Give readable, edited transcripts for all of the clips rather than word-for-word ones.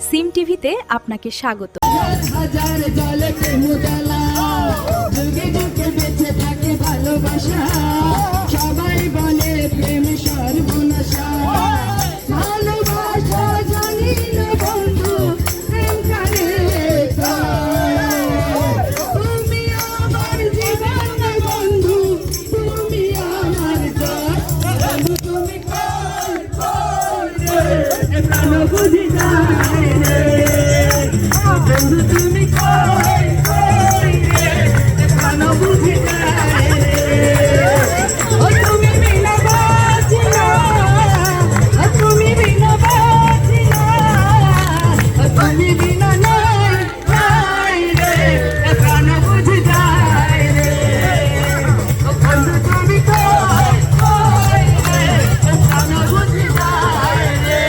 সিম টিভিতে আপনাকে স্বাগত। সবাই বলে প্রেম সর্বনাশা, ভালোবাসা জানি না বন্ধু, প্রেম কারে তুমি আমার জীবন বন্ধু, তুমি আমার বন্ধু, তুমি প্রাণ বুঝি যায় রে বন্ধু, তুমি প্রাণ বুঝি যায় রে। তুমি বিনা বাঁচি না, তুমি বিনা বাঁচি না, তুমি বিনা নাই রে প্রাণ বুঝি যায় রে বন্ধু, তুমি কই রে প্রাণ বুঝি যায় রে।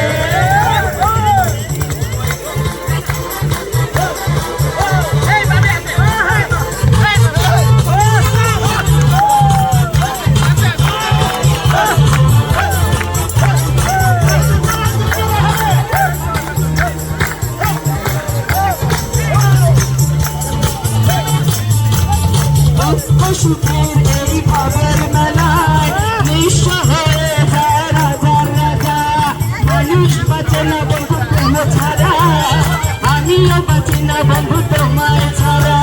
সুখের এই ভাবের মেলায় নিঃস্ব হয়ে যায় রাজার রাজা, মানুষ বাঁচে না বন্ধু প্রেম ছাড়া, আমিও বাঁচি না বন্ধু তোমায় ছাড়া।